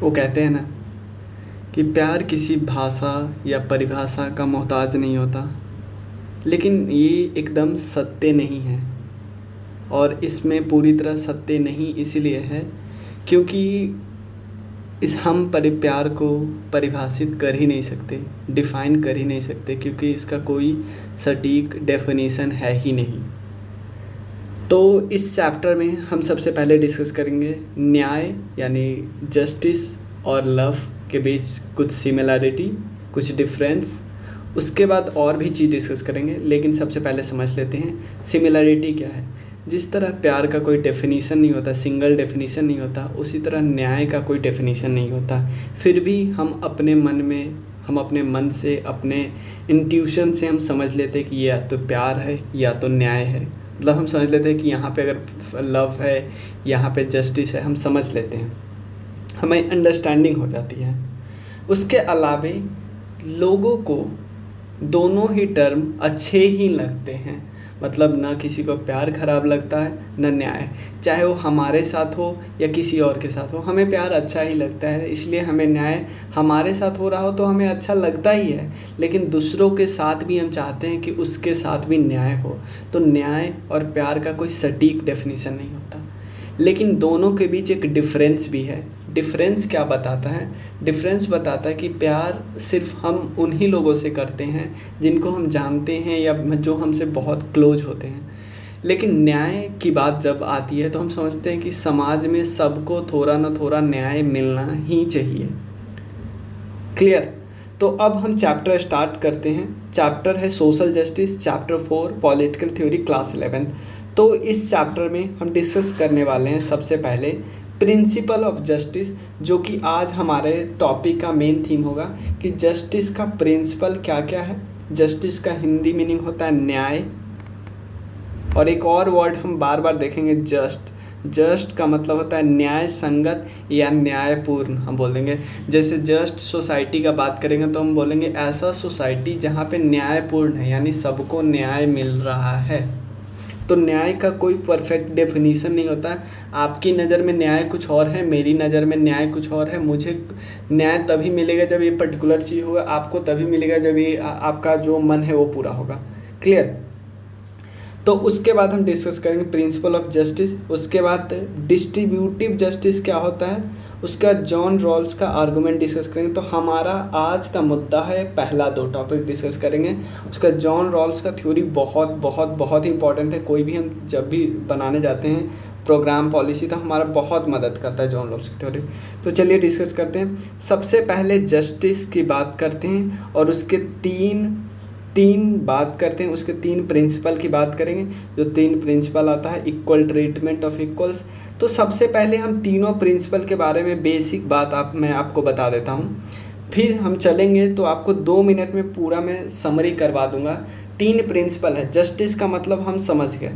वो कहते हैं ना कि प्यार किसी भाषा या परिभाषा का मोहताज नहीं होता, लेकिन ये एकदम सत्य नहीं है। और इसमें पूरी तरह सत्य नहीं इसलिए है क्योंकि इस हम प्यार को परिभाषित कर ही नहीं सकते, डिफ़ाइन कर ही नहीं सकते, क्योंकि इसका कोई सटीक डेफिनेशन है ही नहीं। तो इस चैप्टर में हम सबसे पहले डिस्कस करेंगे न्याय यानी जस्टिस और लव के बीच कुछ सिमिलरिटी, कुछ डिफरेंस। उसके बाद और भी चीज़ डिस्कस करेंगे, लेकिन सबसे पहले समझ लेते हैं सिमिलरिटी क्या है। जिस तरह प्यार का कोई डेफिनीशन नहीं होता, सिंगल डेफिनीशन नहीं होता, उसी तरह न्याय का कोई डेफिनीशन नहीं होता। फिर भी हम अपने मन से, अपने इंट्यूशन से हम समझ लेते हैं कि ये या तो प्यार है या तो न्याय है। मतलब हम समझ लेते हैं कि यहाँ पे अगर लव है, यहाँ पे जस्टिस है, हम समझ लेते हैं, हमें अंडरस्टैंडिंग हो जाती है। उसके अलावे लोगों को दोनों ही टर्म अच्छे ही लगते हैं, मतलब ना किसी को प्यार खराब लगता है ना न्याय। चाहे वो हमारे साथ हो या किसी और के साथ हो, हमें प्यार अच्छा ही लगता है, इसलिए हमें न्याय हमारे साथ हो रहा हो तो हमें अच्छा लगता ही है। लेकिन दूसरों के साथ भी हम चाहते हैं कि उसके साथ भी न्याय हो। तो न्याय और प्यार का कोई सटीक डेफिनेशन नहीं होता, लेकिन दोनों के बीच एक डिफरेंस भी है। डिफरेंस क्या बताता है? डिफरेंस बताता है कि प्यार सिर्फ हम उन्हीं लोगों से करते हैं जिनको हम जानते हैं या जो हमसे बहुत क्लोज होते हैं। लेकिन न्याय की बात जब आती है तो हम समझते हैं कि समाज में सबको थोड़ा ना थोड़ा न्याय मिलना ही चाहिए। क्लियर? तो अब हम चैप्टर स्टार्ट करते हैं। चैप्टर है social justice, chapter 4 political theory, class 11। तो इस चैप्टर में हम डिस्कस करने वाले हैं सबसे पहले प्रिंसिपल ऑफ जस्टिस, जो कि आज हमारे टॉपिक का मेन थीम होगा कि जस्टिस का प्रिंसिपल क्या क्या है। जस्टिस का हिंदी मीनिंग होता है न्याय, और एक और वर्ड हम बार बार देखेंगे जस्ट। जस्ट का मतलब होता है न्याय संगत या न्यायपूर्ण, हम बोल देंगे। जैसे जस्ट सोसाइटी का बात करेंगे तो हम बोलेंगे ऐसा सोसाइटी जहाँ पे न्यायपूर्ण है, यानी सबको न्याय मिल रहा है। तो न्याय का कोई परफेक्ट डेफिनीशन नहीं होता। आपकी नज़र में न्याय कुछ और है, मेरी नज़र में न्याय कुछ और है। मुझे न्याय तभी मिलेगा जब ये पर्टिकुलर चीज़ होगा, आपको तभी मिलेगा जब ये आपका जो मन है वो पूरा होगा। क्लियर? तो उसके बाद हम डिस्कस करेंगे प्रिंसिपल ऑफ जस्टिस। उसके बाद डिस्ट्रीब्यूटिव जस्टिस क्या होता है, उसके बाद जॉन रॉल्स का आर्गूमेंट डिस्कस करेंगे। तो हमारा आज का मुद्दा है पहला 2 टॉपिक डिस्कस करेंगे। उसका जॉन रॉल्स का थ्योरी बहुत बहुत बहुत इंपॉर्टेंट है। कोई भी हम जब भी बनाने जाते हैं प्रोग्राम पॉलिसी तो हमारा बहुत मदद करता है जॉन रॉल्स की थ्योरी। तो चलिए डिस्कस करते हैं। सबसे पहले जस्टिस की बात करते हैं और उसके तीन बात करते हैं, उसके 3 प्रिंसिपल की बात करेंगे। जो 3 प्रिंसिपल आता है, इक्वल ट्रीटमेंट ऑफ इक्वल्स। तो सबसे पहले हम तीनों प्रिंसिपल के बारे में बेसिक बात मैं आपको बता देता हूँ, फिर हम चलेंगे तो आपको 2 मिनट में पूरा मैं समरी करवा दूंगा। 3 प्रिंसिपल है। जस्टिस का मतलब हम समझ गए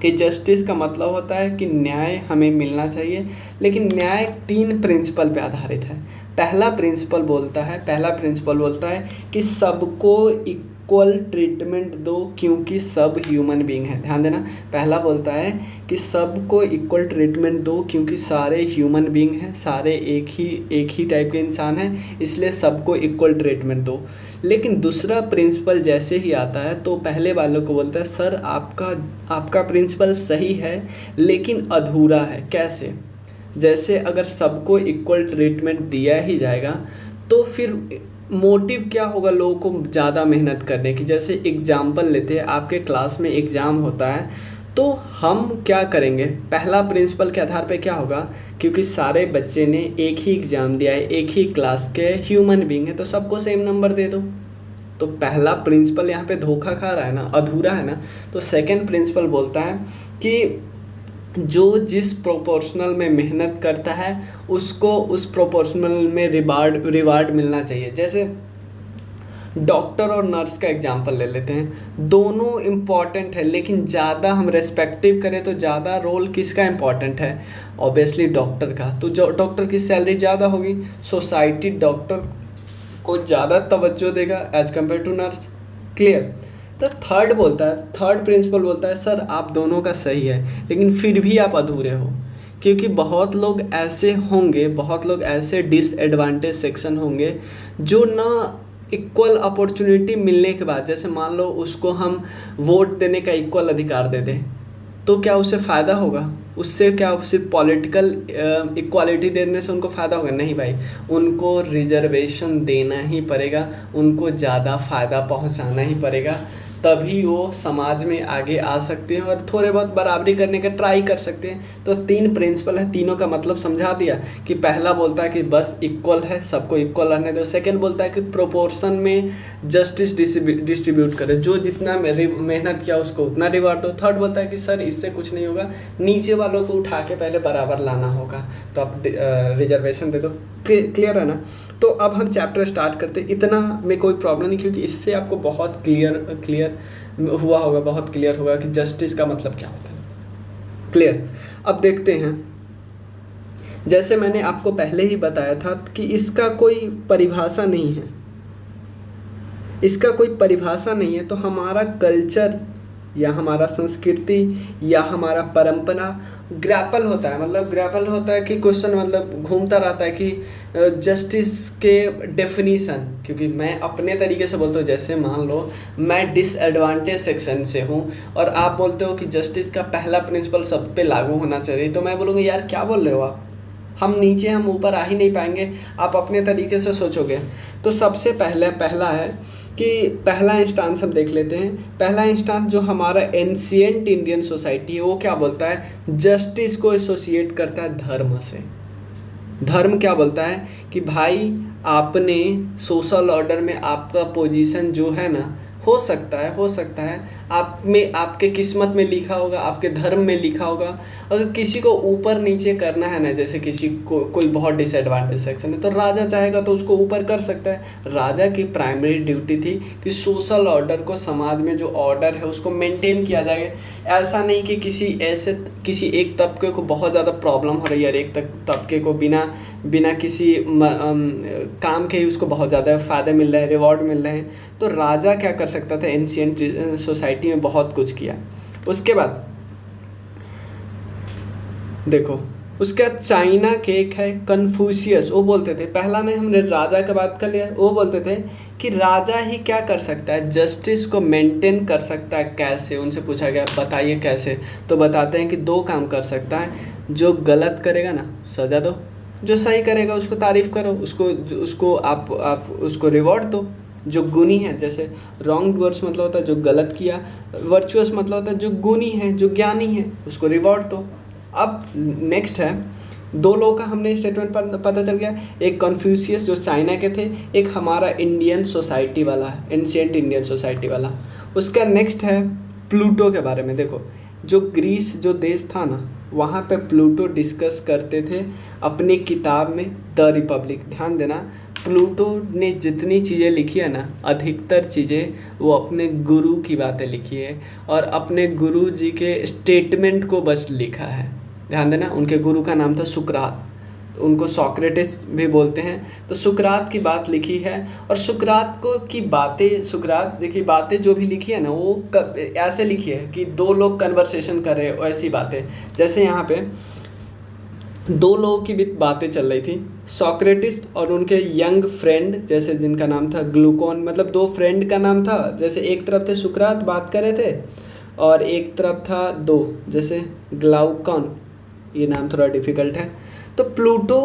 कि जस्टिस का मतलब होता है कि न्याय हमें मिलना चाहिए, लेकिन न्याय 3 प्रिंसिपल पे आधारित है। पहला प्रिंसिपल बोलता है कि सबको इक्वल ट्रीटमेंट दो क्योंकि सब ह्यूमन बीइंग हैं। ध्यान देना, पहला बोलता है कि सबको इक्वल ट्रीटमेंट दो क्योंकि सारे ह्यूमन बीइंग हैं, सारे एक ही टाइप के इंसान हैं, इसलिए सबको इक्वल ट्रीटमेंट दो। लेकिन दूसरा प्रिंसिपल जैसे ही आता है तो पहले वालों को बोलता है सर आपका प्रिंसिपल सही है लेकिन अधूरा है। कैसे? जैसे अगर सबको इक्वल ट्रीटमेंट दिया ही जाएगा तो फिर मोटिव क्या होगा लोगों को ज़्यादा मेहनत करने की। जैसे एग्जाम्पल लेते हैं, आपके क्लास में एग्ज़ाम होता है तो हम क्या करेंगे? पहला प्रिंसिपल के आधार पे क्या होगा, क्योंकि सारे बच्चे ने एक ही एग्ज़ाम दिया है, एक ही क्लास के ह्यूमन बीइंग है, तो सबको सेम नंबर दे दो। तो पहला प्रिंसिपल यहाँ पे धोखा खा रहा है ना, अधूरा है ना। तो सेकंड प्रिंसिपल बोलता है कि जो जिस प्रोपोर्शनल में मेहनत करता है उसको उस प्रोपोर्शनल में रिवार्ड मिलना चाहिए। जैसे डॉक्टर और नर्स का एग्जांपल ले लेते हैं, दोनों इम्पॉर्टेंट है, लेकिन ज़्यादा हम रेस्पेक्टिव करें तो ज़्यादा रोल किसका इम्पॉर्टेंट है? ऑब्वियसली डॉक्टर का। तो जो डॉक्टर की सैलरी ज़्यादा होगी, सोसाइटी डॉक्टर को ज़्यादा तवज्जो देगा as compare to nurse. Clear? तो थर्ड प्रिंसिपल बोलता है सर आप दोनों का सही है लेकिन फिर भी आप अधूरे हो। क्योंकि बहुत लोग ऐसे होंगे, बहुत लोग ऐसे डिसएडवांटेज सेक्शन होंगे जो ना इक्वल अपॉर्चुनिटी मिलने के बाद, जैसे मान लो उसको हम वोट देने का इक्वल अधिकार दे दें, तो क्या उससे फ़ायदा होगा? उससे क्या सिर्फ पॉलिटिकल इक्वालिटी देने से उनको फ़ायदा होगा? नहीं भाई, उनको रिजर्वेशन देना ही पड़ेगा, उनको ज़्यादा फ़ायदा पहुंचाना ही पड़ेगा, तभी वो समाज में आगे आ सकते हैं और थोड़े बहुत बराबरी करने का ट्राई कर सकते हैं। तो 3 प्रिंसिपल है, तीनों का मतलब समझा दिया कि पहला बोलता है कि बस इक्वल है, सबको इक्वल रहने दो। सेकंड बोलता है कि प्रोपोर्शन में जस्टिस डिस्ट्रीब्यूट करें, जो जितना मेहनत किया उसको उतना रिवार्ड दो। थर्ड बोलता है कि सर इससे कुछ नहीं होगा, नीचे वालों को उठा के पहले बराबर लाना होगा, तो आप रिजर्वेशन दे दो। क्लियर है ना? तो अब हम चैप्टर स्टार्ट करते हैं। इतना में कोई प्रॉब्लम नहीं, क्योंकि इससे आपको बहुत क्लियर हुआ होगा, बहुत क्लियर होगा कि जस्टिस का मतलब क्या होता है। क्लियर? अब देखते हैं, जैसे मैंने आपको पहले ही बताया था कि इसका कोई परिभाषा नहीं है, इसका कोई परिभाषा नहीं है। तो हमारा कल्चर या हमारा संस्कृति या हमारा परंपरा ग्रैपल होता है, मतलब ग्रैपल होता है कि क्वेश्चन मतलब घूमता रहता है कि जस्टिस के डेफिनीशन। क्योंकि मैं अपने तरीके से बोलता हूँ, जैसे मान लो मैं डिसएडवांटेज सेक्शन से हूँ और आप बोलते हो कि जस्टिस का पहला प्रिंसिपल सब पे लागू होना चाहिए, तो मैं बोलूँगा यार क्या बोल रहे हो आप, हम नीचे हम ऊपर आ ही नहीं पाएंगे, आप अपने तरीके से सोचोगे। तो सबसे पहला है कि पहला इंस्टांस हम देख लेते हैं। पहला इंस्टांस जो हमारा एंशिएंट इंडियन सोसाइटी है वो क्या बोलता है? जस्टिस को एसोसिएट करता है धर्म से। धर्म क्या बोलता है कि भाई आपने सोशल ऑर्डर में आपका पोजीशन जो है ना, हो सकता है आप में आपके किस्मत में लिखा होगा, आपके धर्म में लिखा होगा। अगर किसी को ऊपर नीचे करना है ना, जैसे किसी को कोई बहुत डिसएडवांटेज सेक्शन है, तो राजा चाहेगा तो उसको ऊपर कर सकता है। राजा की प्राइमरी ड्यूटी थी कि सोशल ऑर्डर को, समाज में जो ऑर्डर है उसको मेंटेन किया जाए। ऐसा नहीं कि किसी एक तबके को बहुत ज़्यादा प्रॉब्लम हो रही है और एक तबके को बिना किसी काम के ही उसको बहुत ज़्यादा फ़ायदे मिल रहे हैं, रिवॉर्ड मिल रहे हैं। तो राजा क्या कर सकता था? एंशिएंट सोसाइटी में बहुत कुछ किया। उसके बाद देखो, उसका चाइना के एक है कन्फ्यूशियस, वो बोलते थे, पहला में हमने राजा का बात कर लिया, वो बोलते थे कि राजा ही क्या कर सकता है? जस्टिस को मेंटेन कर सकता है। कैसे? उनसे पूछा गया बताइए कैसे, तो बताते हैं कि 2 काम कर सकता है। जो गलत करेगा ना सज़ा दो, जो सही करेगा उसको तारीफ़ करो, उसको आप उसको रिवॉर्ड दो। जो गुणी है, जैसे रॉन्ग वर्ड्स मतलब होता है जो गलत किया, वर्चुअस मतलब होता है जो गुणी है, जो ज्ञानी है, उसको रिवॉर्ड दो। अब नेक्स्ट है, 2 लोगों का हमने स्टेटमेंट पर पता चल गया। एक कन्फ्यूशियस जो चाइना के थे, एक हमारा इंडियन सोसाइटी वाला, एंशिएंट इंडियन सोसाइटी वाला। उसका नेक्स्ट है प्लूटो के बारे में। देखो, जो ग्रीस जो देश था ना, वहाँ पे प्लूटो डिस्कस करते थे अपनी किताब में द रिपब्लिक। ध्यान देना, प्लूटो ने जितनी चीज़ें लिखी है ना, अधिकतर चीज़ें वो अपने गुरु की बातें लिखी है और अपने गुरु जी के स्टेटमेंट को बस लिखा है। ध्यान देना, उनके गुरु का नाम था सुकरात, तो उनको सोक्रेटिस भी बोलते हैं। तो सुकरात की बात लिखी है और सुकरात को की बातें, सुकरात देखिए बातें जो भी लिखी है ना, वो ऐसे लिखी है कि 2 लोग कन्वर्सेशन कर रहे हो, ऐसी बातें। जैसे यहाँ पे 2 लोगों की भी बातें चल रही थी, सोक्रेटिस और उनके यंग फ्रेंड, जैसे जिनका नाम था ग्लूकोन, मतलब 2 फ्रेंड का नाम था। जैसे एक तरफ थे सुकरात बात कर रहे थे और एक तरफ था 2, जैसे ग्लाउकॉन, ये नाम थोड़ा डिफ़िकल्ट है। तो प्लूटो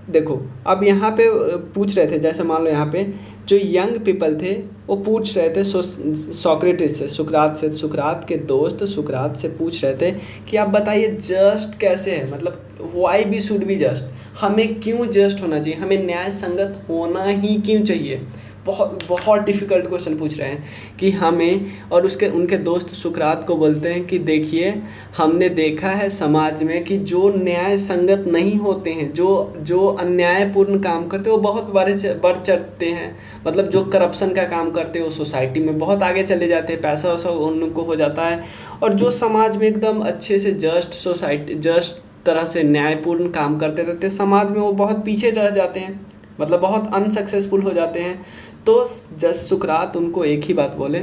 देखो, अब यहाँ पे पूछ रहे थे, जैसे मान लो यहाँ पे जो यंग पीपल थे वो पूछ रहे थे सोक्रेटिस से, सुकरात के दोस्त सुकरात से पूछ रहे थे कि आप बताइए जस्ट कैसे है, मतलब why be should be just, हमें क्यों जस्ट होना चाहिए, हमें न्याय संगत होना ही क्यों चाहिए। बहुत डिफ़िकल्ट क्वेश्चन पूछ रहे हैं कि हमें, और उनके दोस्त सुकरात को बोलते हैं कि देखिए हमने देखा है समाज में कि जो न्याय संगत नहीं होते हैं, जो अन्यायपूर्ण काम करते हैं वो बहुत बढ़ चढ़ते हैं, मतलब जो करप्शन का काम करते हैं वो सोसाइटी में बहुत आगे चले जाते हैं, पैसा वैसा उनको हो जाता है। और जो समाज में एकदम अच्छे से जस्ट तरह से न्यायपूर्ण काम करते रहते समाज में, वो बहुत पीछे रह जाते हैं, मतलब बहुत अनसक्सेसफुल हो जाते हैं। तो जस्ट सुकरात उनको एक ही बात बोले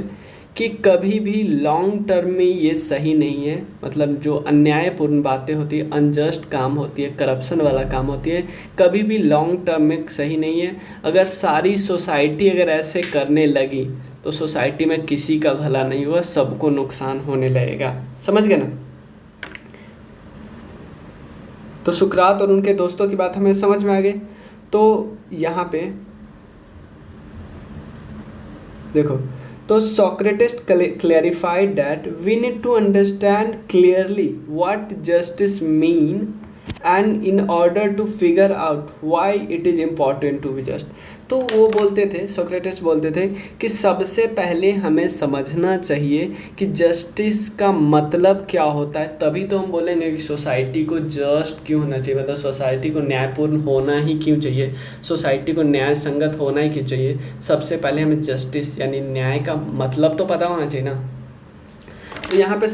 कि कभी भी लॉन्ग टर्म में ये सही नहीं है। मतलब जो अन्यायपूर्ण बातें होती है, अनजस्ट काम होती है, करप्शन वाला काम होती है, कभी भी लॉन्ग टर्म में सही नहीं है। अगर सारी सोसाइटी अगर ऐसे करने लगी तो सोसाइटी में किसी का भला नहीं हुआ, सबको नुकसान होने लगेगा। समझ गए ना? तो सुकरात और उनके दोस्तों की बात हमें समझ में आ गई। तो यहाँ पे देखो, तो Socrates clarified that we need to understand clearly what justice mean and in order to figure out why it is important to be just। तो वो बोलते थे, सोक्रेटिस बोलते थे कि सबसे पहले हमें समझना चाहिए कि जस्टिस का मतलब क्या होता है, तभी तो हम बोलेंगे कि सोसाइटी को जस्ट क्यों होना चाहिए, मतलब सोसाइटी को न्यायपूर्ण होना ही क्यों चाहिए, सोसाइटी को न्याय संगत होना ही क्यों चाहिए। सबसे पहले हमें जस्टिस यानी न्याय का मतलब तो पता होना चाहिए ना। तो यहाँ पे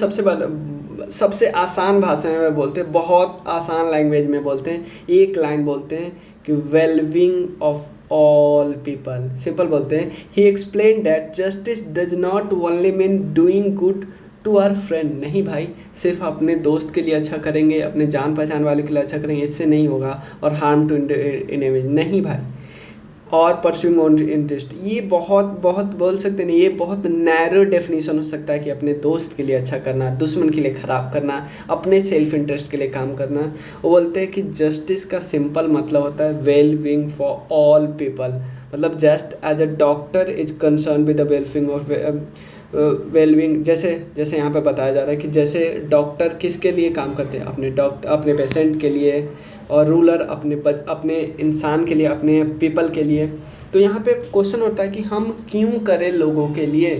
सबसे आसान भाषा में बोलते हैं, बहुत आसान लैंग्वेज में बोलते हैं, एक लाइन बोलते हैं कि wellbeing of all people. Simple बोलते हैं, he explain that justice does not only mean doing good to our friend. नहीं भाई, सिर्फ अपने दोस्त के लिए अच्छा करेंगे, अपने जान पहचान वाले के लिए अच्छा करेंगे, इससे नहीं होगा। और हार्म टू एनिमी नहीं भाई। और परस्यूइंग ओन इंटरेस्ट, ये बहुत बहुत बोल सकते हैं, ये बहुत नैरो डेफिनेशन हो सकता है कि अपने दोस्त के लिए अच्छा करना, दुश्मन के लिए ख़राब करना, अपने सेल्फ इंटरेस्ट के लिए काम करना। वो बोलते हैं कि जस्टिस का सिंपल मतलब होता है well being for all people. मतलब just as a doctor is concern with the welfare of wellbeing. जैसे जैसे यहाँ पे बताया जा रहा है कि जैसे डॉक्टर किसके लिए काम करते हैं, अपने पेशेंट के लिए, और रूलर अपने इंसान के लिए, अपने पीपल के लिए। तो यहाँ पे क्वेश्चन होता है कि हम क्यों करें लोगों के लिए।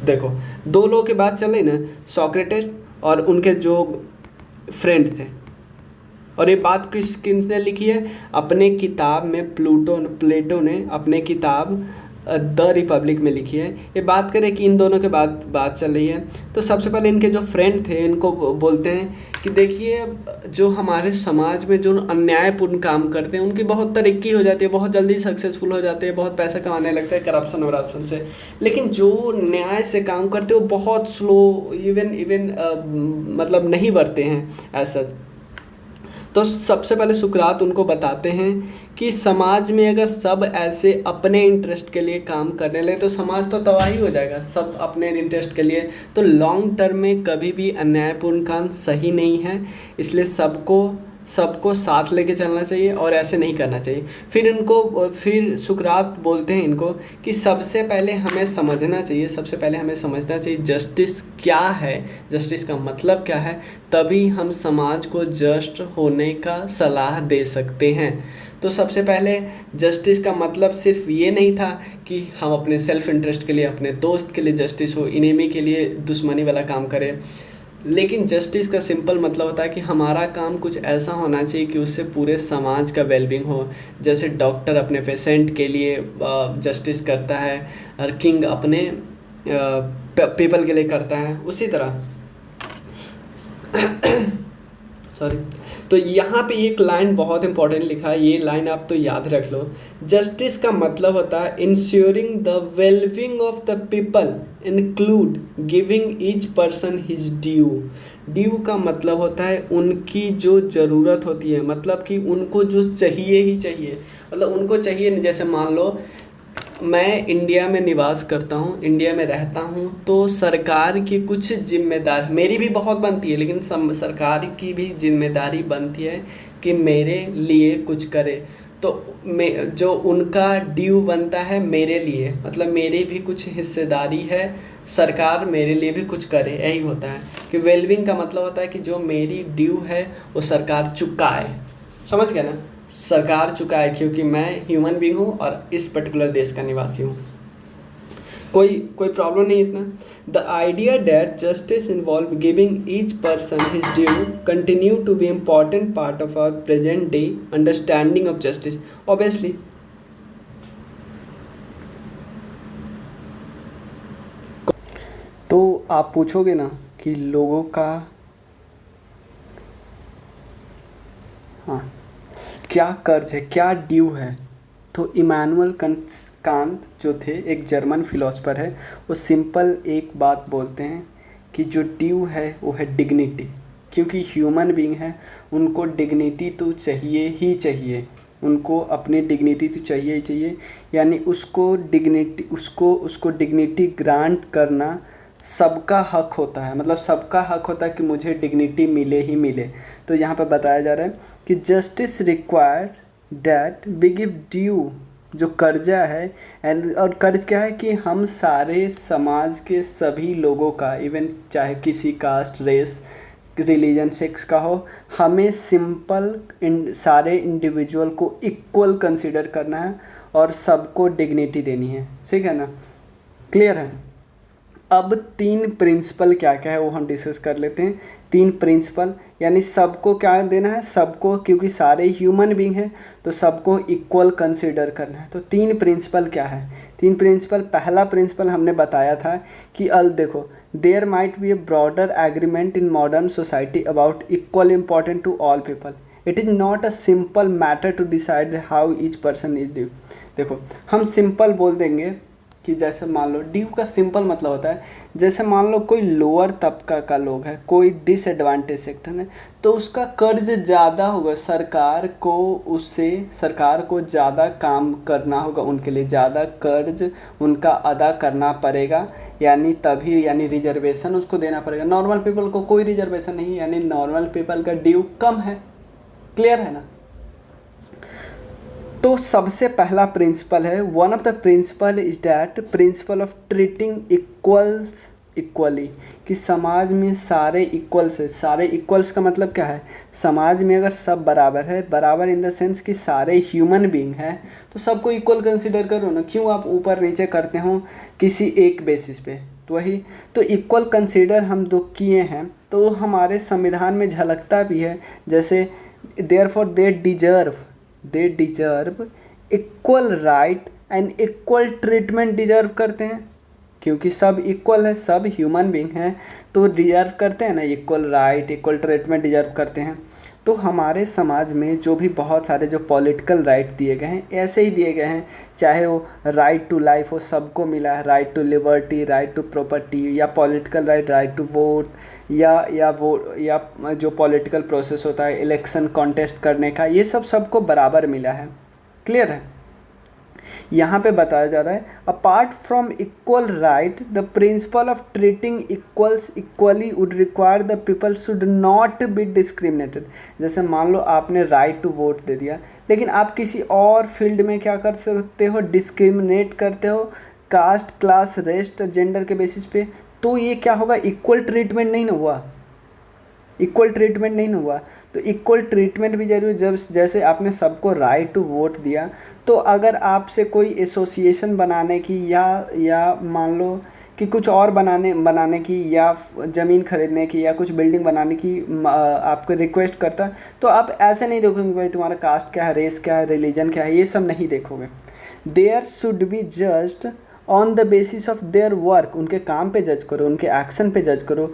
देखो, दो लोगों की बात चल रही ना, सोक्रेटिस और उनके जो फ्रेंड थे। और ये बात किसने लिखी है? अपने किताब में प्लेटो ने अपने किताब द रिपब्लिक में लिखी है। ये बात करें कि इन दोनों के बात चल रही है, तो सबसे पहले इनके जो फ्रेंड थे इनको बोलते हैं कि देखिए, जो हमारे समाज में जो अन्यायपूर्ण काम करते हैं उनकी बहुत तरक्की हो जाती है, बहुत जल्दी सक्सेसफुल हो जाते हैं, बहुत पैसा कमाने लगता है करप्शन और ऑप्शन से। लेकिन जो न्याय से काम करते हैं वो बहुत स्लो, इवन मतलब नहीं बढ़ते हैं ऐसा। तो सबसे पहले सुकरात उनको बताते हैं कि समाज में अगर सब ऐसे अपने इंटरेस्ट के लिए काम करने लगे तो समाज तो तबाही हो जाएगा, सब अपने इंटरेस्ट के लिए। तो लॉन्ग टर्म में कभी भी अन्यायपूर्ण काम सही नहीं है, इसलिए सबको साथ लेके चलना चाहिए और ऐसे नहीं करना चाहिए। फिर सुकरात बोलते हैं इनको कि सबसे पहले हमें समझना चाहिए जस्टिस क्या है, जस्टिस का मतलब क्या है, तभी हम समाज को जस्ट होने का सलाह दे सकते हैं। तो सबसे पहले जस्टिस का मतलब सिर्फ ये नहीं था कि हम अपने सेल्फ इंटरेस्ट के लिए, अपने दोस्त के लिए जस्टिस हो, इनेमी के लिए दुश्मनी वाला काम करें। लेकिन जस्टिस का सिंपल मतलब होता है कि हमारा काम कुछ ऐसा होना चाहिए कि उससे पूरे समाज का वेलबींग हो। जैसे डॉक्टर अपने पेशेंट के लिए जस्टिस करता है और किंग अपने पीपल के लिए करता है, उसी तरह सॉरी। तो यहाँ पे एक लाइन बहुत इंपॉर्टेंट लिखा है, ये लाइन आप तो याद रख लो। जस्टिस का मतलब होता है ensuring the wellbeing of the people include giving each person his due. Due का मतलब होता है उनकी जो ज़रूरत होती है, मतलब कि उनको जो चाहिए ही चाहिए, मतलब उनको चाहिए। जैसे मान लो मैं इंडिया में निवास करता हूँ, इंडिया में रहता हूँ, तो सरकार की कुछ जिम्मेदार मेरी भी बहुत बनती है, लेकिन सरकार की भी जिम्मेदारी बनती है कि मेरे लिए कुछ करे। तो जो उनका ड्यू बनता है मेरे लिए, मतलब मेरी भी कुछ हिस्सेदारी है, सरकार मेरे लिए भी कुछ करे, यही होता है। कि वेलबिंग का मतलब होता है कि जो मेरी ड्यू है वो सरकार चुकाए। समझ गए ना? सरकार चुकाए, क्योंकि मैं ह्यूमन बीइंग हूँ और इस पर्टिकुलर देश का निवासी हूँ। कोई प्रॉब्लम नहीं इतना। The idea that justice involve giving each person his due continue to be important part of our present day understanding of justice. Obviously तो आप पूछोगे ना कि लोगों का हाँ क्या कर्ज है, क्या ड्यू है, तो इमानुअल कांत जो थे, एक जर्मन फिलोसफर है, वो सिंपल एक बात बोलते हैं कि जो ड्यू है वो है डिग्निटी। क्योंकि ह्यूमन बीइंग है, उनको डिग्निटी तो चाहिए ही चाहिए, उनको अपनी डिग्निटी तो चाहिए ही चाहिए। यानी उसको डिग्निटी ग्रांट करना सबका हक होता है, मतलब सबका हक होता है कि मुझे डिग्निटी मिले ही मिले। तो यहाँ पर बताया जा रहा है कि justice required that we give due, जो कर्जा है एंड, और कर्ज क्या है कि हम सारे समाज के सभी लोगों का, इवन चाहे किसी कास्ट, रेस, रिलीजन, सेक्स का हो, हमें सारे इंडिविजुअल को इक्वल कंसीडर करना है और सबको डिग्निटी देनी है। ठीक है ना, क्लियर है। अब 3 प्रिंसिपल क्या क्या है वो हम डिस्कस कर लेते हैं। 3 प्रिंसिपल यानी सबको क्या देना है, सबको, क्योंकि सारे ह्यूमन बीइंग हैं तो सबको इक्वल कंसीडर करना है। तो 3 प्रिंसिपल क्या है? 3 प्रिंसिपल, पहला प्रिंसिपल हमने बताया था कि देखो, there might be a broader agreement in modern society about equal important to all people, it is not a simple matter to decide how each person is due. देखो, हम सिंपल बोल देंगे कि जैसे मान लो ड्यू का सिंपल मतलब होता है, जैसे मान लो कोई लोअर तबका का लोग है, कोई डिसएडवांटेज सेक्टर है, तो उसका कर्ज ज़्यादा होगा, सरकार को ज़्यादा काम करना होगा, उनके लिए ज़्यादा कर्ज उनका अदा करना पड़ेगा, यानी रिजर्वेशन उसको देना पड़ेगा। नॉर्मल पीपल को कोई रिजर्वेशन नहीं, यानी नॉर्मल पीपल का ड्यू कम है। क्लियर है ना? तो सबसे पहला प्रिंसिपल है, one of the principle is that principle of treating equals equally, कि समाज में सारे इक्वल्स है। सारे इक्वल्स का मतलब क्या है? समाज में अगर सब बराबर है, बराबर इन द सेंस कि सारे ह्यूमन बीइंग है, तो सबको इक्वल कंसीडर करो ना। क्यों आप ऊपर नीचे करते हो किसी एक बेसिस पे? तो वही तो इक्वल कंसीडर हम दो किए हैं, तो हमारे संविधान में झलकता भी है। जैसे therefore they deserve equal right and equal treatment deserve करते हैं, क्योंकि सब इक्वल है, सब ह्यूमन बीइंग हैं, तो डिजर्व करते हैं ना, equal right, equal treatment deserve करते हैं। तो हमारे समाज में जो भी बहुत सारे जो पॉलिटिकल राइट दिए गए हैं, ऐसे ही दिए गए हैं, चाहे वो राइट टू लाइफ हो, सबको मिला है, right to liberty, right to property, या पॉलिटिकल राइट टू वोट, या जो पॉलिटिकल प्रोसेस होता है इलेक्शन कॉन्टेस्ट करने का, ये सबको बराबर मिला है। क्लियर है? यहाँ पे बताया जा रहा है, apart from equal right the principle of treating equals equally would require the people should not be discriminated. जैसे मान लो आपने राइट टू वोट दे दिया, लेकिन आप किसी और फील्ड में क्या कर सकते हो? डिस्क्रिमिनेट करते हो, कास्ट, क्लास, रेस, जेंडर के बेसिस पे, तो ये क्या होगा? इक्वल ट्रीटमेंट नहीं ना हुआ। इक्वल ट्रीटमेंट नहीं हुआ, तो इक्वल ट्रीटमेंट भी जरूरी। जब जैसे आपने सबको राइट टू वोट दिया, तो अगर आपसे कोई एसोसिएशन बनाने की या मान लो कि कुछ और बनाने की, या ज़मीन खरीदने की, या कुछ बिल्डिंग बनाने की आपको रिक्वेस्ट करता, तो आप ऐसे नहीं देखोगे भाई तुम्हारा कास्ट क्या है, रेस क्या है, रिलीजन क्या है, ये सब नहीं देखोगे। There should be judged on the basis of their work, उनके काम पे जज करो, उनके एक्शन पे जज करो।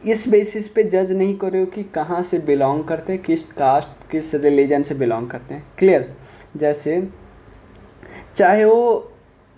इस बेसिस पे जज नहीं करो कि कहाँ से बिलोंग करते हैं, किस कास्ट, किस रिलीजन से बिलोंग करते हैं। क्लियर? जैसे चाहे वो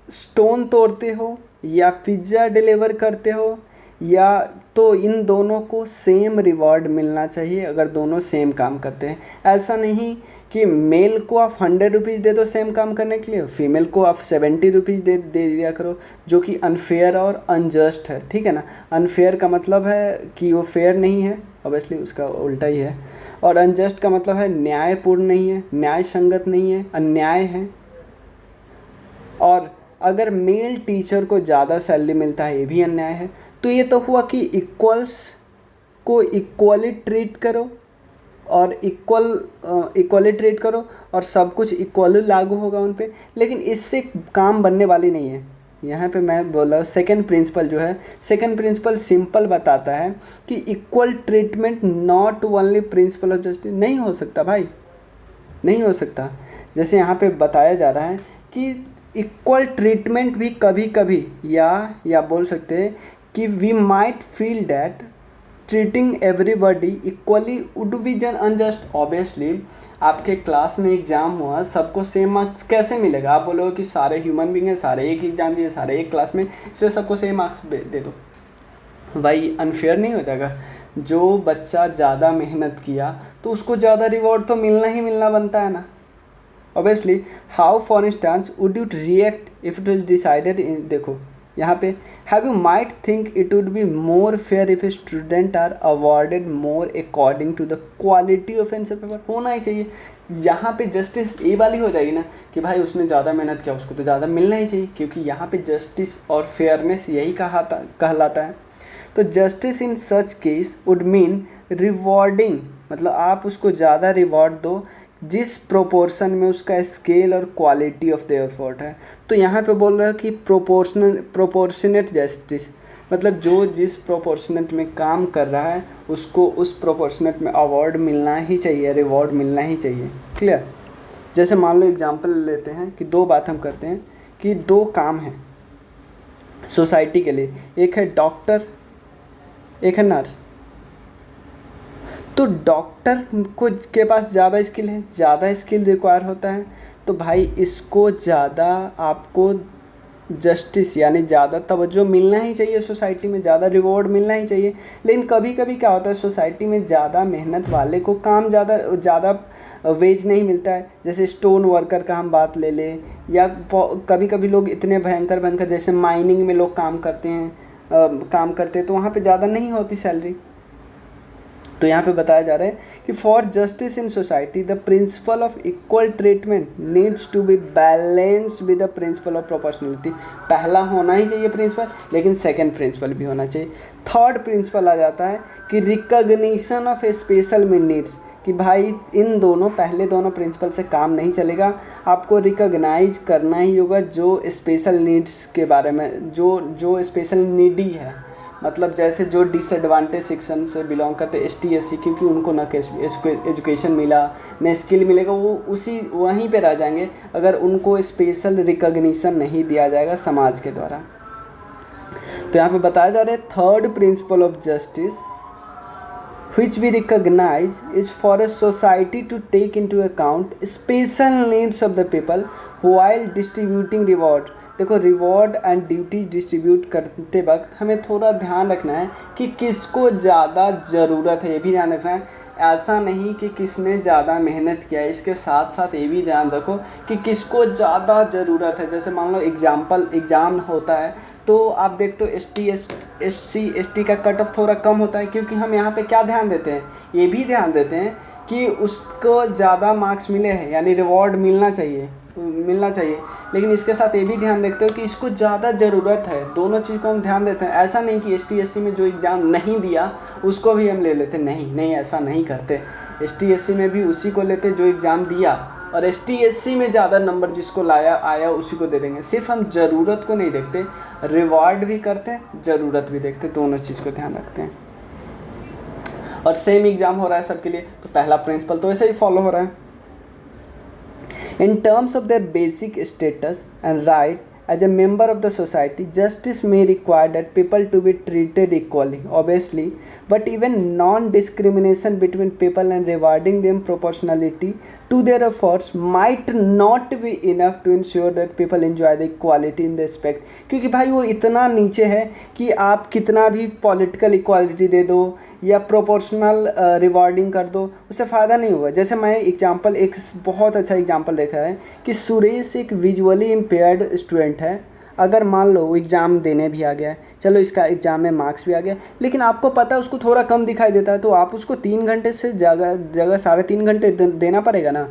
स्टोन तोड़ते हो या पिज्ज़ा डिलीवर करते हो, या तो इन दोनों को सेम रिवॉर्ड मिलना चाहिए अगर दोनों सेम काम करते हैं। ऐसा नहीं कि मेल को आप 100 रुपीज़ दे दो सेम काम करने के लिए, फीमेल को आप 70 रुपीज़ दे दिया करो, जो कि अनफेयर और अनजस्ट है। ठीक है ना? अनफेयर का मतलब है कि वो फेयर नहीं है, ऑब्वियसली उसका उल्टा ही है, और अनजस्ट का मतलब है न्यायपूर्ण नहीं है, न्याय संगत नहीं है, अन्याय है। और अगर मेल टीचर को ज़्यादा सैलरी मिलता है, ये भी अन्याय है। तो ये तो हुआ कि इक्वल्स को इक्वली ट्रीट करो और इक्वली ट्रीट करो और सब कुछ इक्वली लागू होगा उन पे, लेकिन इससे काम बनने वाली नहीं है। यहाँ पे मैं बोल रहा हूँ सेकेंड प्रिंसिपल जो है, सेकेंड प्रिंसिपल सिंपल बताता है कि equal treatment not only principal of justice. नहीं हो सकता भाई, नहीं हो सकता। जैसे यहाँ पे बताया जा रहा है कि इक्वल ट्रीटमेंट भी कभी कभी, या बोल सकते हैं कि we might feel that treating everybody equally would be जन अनजस्ट। ऑब्वियसली आपके क्लास में एग्ज़ाम हुआ, सबको सेम मार्क्स कैसे मिलेगा? आप बोलोगे कि सारे ह्यूमन बींग हैं, सारे एक एग्ज़ाम दिए, सारे एक क्लास में, इसलिए सबको सेम मार्क्स दे दो। भाई अनफेयर नहीं हो जाएगा? जो बच्चा ज़्यादा मेहनत किया तो उसको ज़्यादा रिवॉर्ड तो मिलना ही मिलना बनता है ना। Obviously how for instance would you react if it is decided in, देखो यहाँ पे, have you might think it would be more fair if a student are awarded more according to the quality of answer paper. होना ही चाहिए। यहाँ पे justice ये वाली हो जाएगी ना कि भाई उसने ज़्यादा मेहनत किया, उसको तो ज़्यादा मिलना ही चाहिए, क्योंकि यहाँ पे जस्टिस और फेयरनेस यही कहलाता है। तो justice in such case would mean rewarding, मतलब आप उसको ज़्यादा रिवॉर्ड दो जिस प्रोपोर्शन में उसका स्केल और क्वालिटी ऑफ द एफर्ट है। तो यहाँ पे बोल रहा है कि प्रोपोर्शनेट जस्टिस, मतलब जो जिस प्रोपोर्शनेट में काम कर रहा है उसको उस प्रोपोर्शनेट में अवार्ड मिलना ही चाहिए, रिवॉर्ड मिलना ही चाहिए। क्लियर? जैसे मान लो एग्जांपल लेते हैं कि दो बात हम करते हैं कि दो काम हैं सोसाइटी के लिए, एक है डॉक्टर, एक है नर्स। तो डॉक्टर को के पास ज़्यादा स्किल है, ज़्यादा स्किल रिक्वायर होता है, तो भाई इसको ज़्यादा आपको जस्टिस यानी ज़्यादा तवज्जो मिलना ही चाहिए, सोसाइटी में ज़्यादा रिवॉर्ड मिलना ही चाहिए। लेकिन कभी कभी क्या होता है, सोसाइटी में ज़्यादा मेहनत वाले को काम ज़्यादा वेज नहीं मिलता है। जैसे स्टोन वर्कर का हम बात ले लें, या कभी कभी लोग इतने भयंकर जैसे माइनिंग में लोग काम करते हैं तो वहाँ पे ज़्यादा नहीं होती सैलरी। तो यहाँ पे बताया जा रहा है कि for justice in society the principle of equal treatment needs to be balanced with the principle of proportionality. पहला होना ही चाहिए प्रिंसिपल, लेकिन सेकंड प्रिंसिपल भी होना चाहिए। थर्ड प्रिंसिपल आ जाता है कि recognition of A special needs, कि भाई इन दोनों पहले दोनों प्रिंसिपल से काम नहीं चलेगा, आपको रिकॉग्नाइज करना ही होगा जो स्पेशल नीड्स के बारे में, जो स्पेशल नीडी है, मतलब जैसे जो डिसएडवांटेज सेक्शन से बिलोंग करते हैं, ST SC, क्योंकि उनको न एजुकेशन मिला न स्किल मिलेगा, वो उसी वहीं पे रह जाएंगे अगर उनको स्पेशल रिकॉग्निशन नहीं दिया जाएगा समाज के द्वारा। तो यहाँ पे बताया जा रहा है third principal of justice which we recognize is for a society to take into account special needs of the people while distributing reward। देखो रिवॉर्ड एंड ड्यूटी डिस्ट्रीब्यूट करते वक्त हमें थोड़ा ध्यान रखना है कि किसको ज़्यादा ज़रूरत है, ये भी ध्यान रखना है। ऐसा नहीं कि किसने ज़्यादा मेहनत किया है, इसके साथ साथ ये भी ध्यान रखो कि किसको ज़्यादा ज़रूरत है। जैसे मान लो एग्ज़ाम होता है तो आप देखते हो ST SC ST का कट ऑफ थोड़ा कम होता है, क्योंकि हम यहाँ पे क्या ध्यान देते हैं, ये भी ध्यान देते हैं कि उसको ज़्यादा मार्क्स मिले हैं, यानी रिवॉर्ड मिलना चाहिए। लेकिन इसके साथ ये भी ध्यान रखते हो कि इसको ज़्यादा ज़रूरत है। दोनों चीज़ को हम ध्यान देते हैं। ऐसा नहीं कि ST SC में जो एग्ज़ाम नहीं दिया उसको भी हम ले लेते, नहीं ऐसा नहीं करते। ST SC में भी उसी को लेते जो एग्ज़ाम दिया, और ST SC में ज़्यादा नंबर जिसको आया उसी को दे देंगे। सिर्फ हम ज़रूरत को नहीं देखते, रिवॉर्ड भी करते हैं, ज़रूरत भी देखते, दोनों चीज़ को ध्यान रखते हैं। और सेम एग्ज़ाम हो रहा है सबके लिए, तो पहला प्रिंसिपल तो ऐसे ही फॉलो हो रहा है। In terms of their basic status and right as a member of the society, justice may require that people to be treated equally, obviously, but even non-discrimination between people and rewarding them proportionality to their efforts might not be enough to ensure that people enjoy the equality in the respect। क्योंकि भाई वो इतना नीचे है कि आप कितना भी पॉलिटिकल इक्वालिटी दे दो या प्रोपोर्शनल रिवॉर्डिंग कर दो, उससे फ़ायदा नहीं होगा। जैसे मैं एक बहुत अच्छा एग्जांपल देखा है कि सुरेश एक विजुअली इम्पेयर्ड स्टूडेंट है। अगर मान लो वो एग्ज़ाम देने भी आ गया है, चलो इसका एग्ज़ाम में मार्क्स भी आ गया, लेकिन आपको पता है उसको थोड़ा कम दिखाई देता है, तो आप उसको 3 घंटे से जगह 3.5 घंटे देना पड़ेगा ना।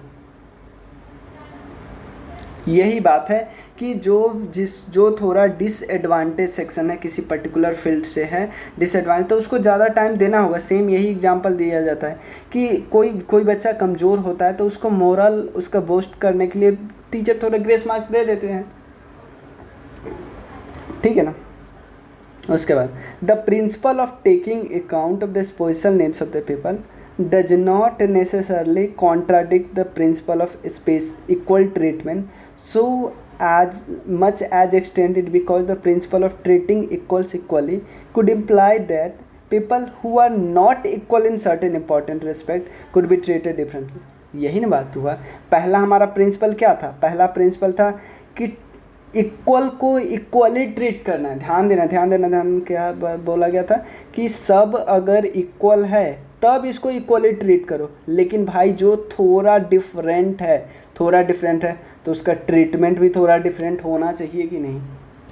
यही बात है कि जो थोड़ा डिसएडवांटेज सेक्शन है, किसी पर्टिकुलर फील्ड से है डिसएडवांटेज, तो उसको ज़्यादा टाइम देना होगा। सेम यही एग्जांपल दिया जाता है कि कोई बच्चा कमज़ोर होता है तो उसको मोरल उसका बूस्ट करने के लिए टीचर थोड़ा ग्रेस मार्क दे देते हैं, ठीक है ना। उसके बाद the principle of taking account of the special needs of the people does not necessarily contradict the principle of equal treatment, so as much as extended, because the principle of treating equals equally could imply that people who are not equal in certain important respect could be treated differently. यही ना बात हुआ। पहला हमारा principal क्या था? पहला principal था कि इक्वल को इक्वली ट्रीट करना है। ध्यान क्या बोला गया था कि सब अगर इक्वल है तब इसको इक्वली ट्रीट करो, लेकिन भाई जो थोड़ा डिफरेंट है तो उसका ट्रीटमेंट भी थोड़ा डिफरेंट होना चाहिए कि नहीं?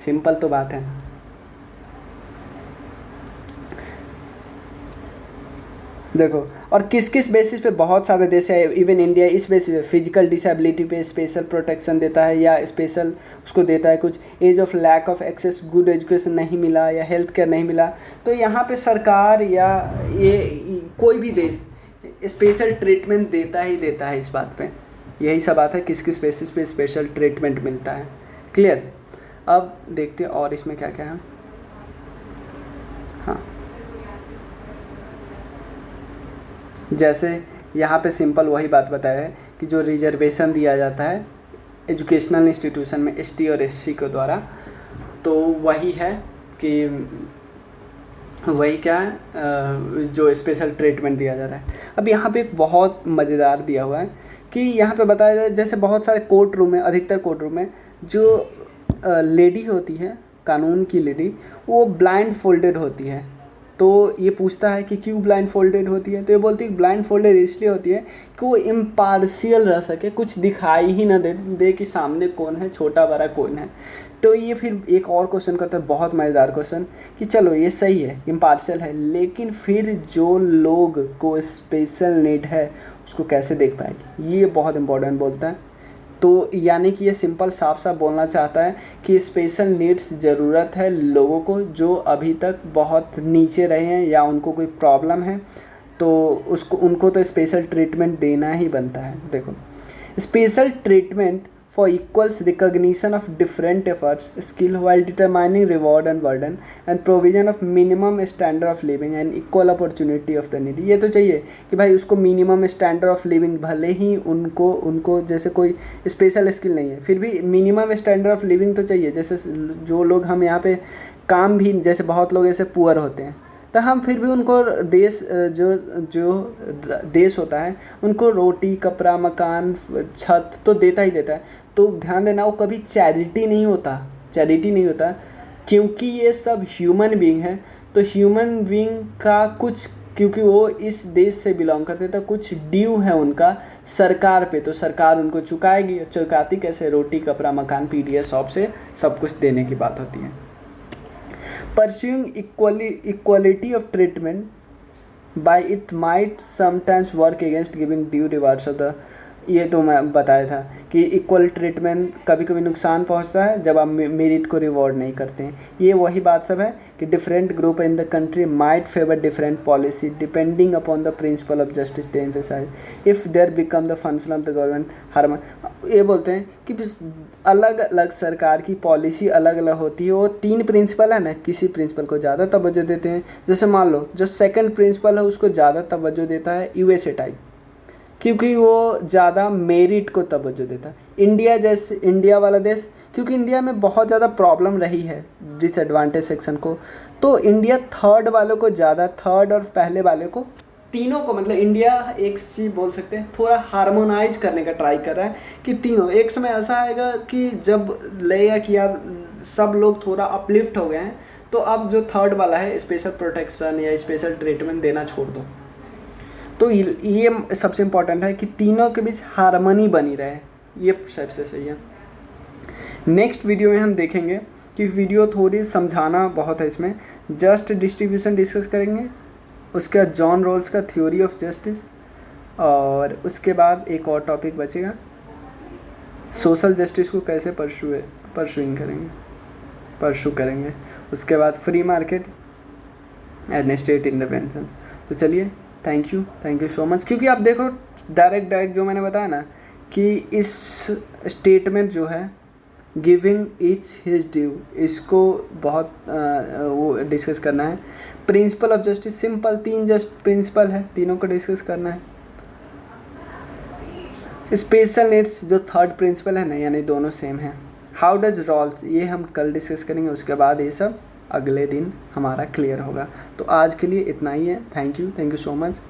सिंपल तो बात है। देखो, और किस किस बेसिस पे बहुत सारे देश है, इवन इंडिया इस बेसिस पे फिजिकल डिसेबिलिटी पे स्पेशल प्रोटेक्शन देता है या स्पेशल उसको देता है कुछ, as of lack of access good education नहीं मिला या हेल्थ केयर नहीं मिला, तो यहाँ पे सरकार या ये कोई भी देश स्पेशल ट्रीटमेंट देता ही देता है। इस बात पे यही सब बात है, किस किस बेसिस पे स्पेशल ट्रीटमेंट मिलता है। क्लियर? अब देखते हैं और इसमें क्या क्या है। हाँ, जैसे यहाँ पे सिंपल वही बात बताया है कि जो रिजर्वेशन दिया जाता है एजुकेशनल इंस्टीट्यूशन में एसटी और एससी के द्वारा, तो वही है कि वही क्या है जो स्पेशल ट्रीटमेंट दिया जा रहा है। अब यहाँ पे एक बहुत मज़ेदार दिया हुआ है कि यहाँ पे बताया जाए, जैसे बहुत सारे कोर्ट रूम में, अधिकतर कोर्ट रूम में जो लेडी होती है, कानून की लेडी, वो ब्लाइंड फोल्डेड होती है। तो ये पूछता है कि क्यों ब्लाइंड फोल्डेड होती है? तो ये बोलती है ब्लाइंड फोल्डेड इसलिए होती है कि वो इम्पार्शियल रह सके, कुछ दिखाई ही ना दे कि सामने कौन है, छोटा बड़ा कौन है। तो ये फिर एक और क्वेश्चन करता है, बहुत मज़ेदार क्वेश्चन, कि चलो ये सही है, इम्पार्शियल है, लेकिन फिर जो लोग को स्पेशल नीड है उसको कैसे देख पाएगी? ये बहुत इंपॉर्टेंट बोलता है। तो यानी कि ये सिंपल साफ साफ बोलना चाहता है कि स्पेशल नीड्स ज़रूरत है लोगों को जो अभी तक बहुत नीचे रहे हैं या उनको कोई प्रॉब्लम है, तो उनको तो स्पेशल ट्रीटमेंट देना ही बनता है। देखो, special treatment for equals recognition of different efforts, skill while determining reward and burden, and provision of minimum standard of living and equal opportunity of the needy। ये तो चाहिए कि भाई उसको मिनिमम स्टैंडर्ड ऑफ लिविंग, भले ही उनको जैसे कोई स्पेशल स्किल नहीं है फिर भी मिनिमम स्टैंडर्ड ऑफ लिविंग तो चाहिए। जैसे जो लोग हम यहाँ पे काम भी, जैसे बहुत लोग ऐसे पुअर होते हैं, तो हम फिर भी उनको जो देश होता है उनको रोटी, कपड़ा, मकान, छत तो देता ही देता है। तो ध्यान देना, वो कभी चैरिटी नहीं होता क्योंकि ये सब ह्यूमन बीइंग है। तो ह्यूमन बीइंग का कुछ, क्योंकि वो इस देश से बिलोंग करते तो कुछ ड्यू है उनका सरकार पे, तो सरकार उनको चुकाएगी। चुकाती कैसे? रोटी, कपड़ा, मकान, पीडीएस शॉप से सब कुछ देने की बात होती है। Pursuing equality of treatment by it might sometimes work against giving due rewards of the, ये तो मैं बताया था कि इक्वल ट्रीटमेंट कभी कभी नुकसान पहुंचता है जब आप मेरिट को रिवॉर्ड नहीं करते हैं। ये वही बात सब है कि different group in the country might favour different policy depending upon the principle of justice they emphasise if there become the function of the government. ये बोलते हैं कि अलग अलग सरकार की पॉलिसी अलग अलग होती है। वो 3 प्रिंसिपल है ना, किसी प्रिंसिपल को ज़्यादा तवज्जो देते हैं। जैसे मान लो जो सेकंड प्रिंसिपल है उसको ज़्यादा तवज्जो देता है यूएसए टाइप, क्योंकि वो ज़्यादा मेरिट को तवज्जो देता है। इंडिया वाला देश, क्योंकि इंडिया में बहुत ज़्यादा प्रॉब्लम रही है डिसएडवांटेज सेक्शन को, तो इंडिया थर्ड वालों को ज़्यादा, थर्ड और पहले वाले को, तीनों को, मतलब इंडिया एक चीज़ बोल सकते हैं थोड़ा हार्मोनाइज करने का ट्राई कर रहा है कि तीनों एक समय ऐसा आएगा कि जब लगेगा कि यार सब लोग थोड़ा अपलिफ्ट हो गए हैं, तो अब जो थर्ड वाला है स्पेशल प्रोटेक्शन या स्पेशल ट्रीटमेंट देना छोड़ दो। तो ये सबसे इम्पोर्टेंट है कि तीनों के बीच हार्मनी बनी रहे, ये सबसे सही है। नेक्स्ट वीडियो में हम देखेंगे कि वीडियो थोड़ी समझाना बहुत है, इसमें जस्ट डिस्ट्रीब्यूशन डिस्कस करेंगे, उसके बाद जॉन रॉल्स का थ्योरी ऑफ जस्टिस, और उसके बाद एक और टॉपिक बचेगा सोशल जस्टिस को कैसे परसू करेंगे, उसके बाद free market and state intervention. तो चलिए, थैंक यू सो मच। क्योंकि आप देखो डायरेक्ट जो मैंने बताया ना कि इस स्टेटमेंट जो है गिविंग ईच हिज ड्यू, इसको बहुत वो डिस्कस करना है। Principle of justice simple 3 just principle है, तीनों को डिस्कस करना है। स्पेशल नीड्स जो थर्ड प्रिंसिपल है ना, यानी दोनों सेम है। हाउ डज रॉल्स, ये हम कल डिस्कस करेंगे, उसके बाद ये सब अगले दिन हमारा क्लियर होगा। तो आज के लिए इतना ही है। Thank you so much.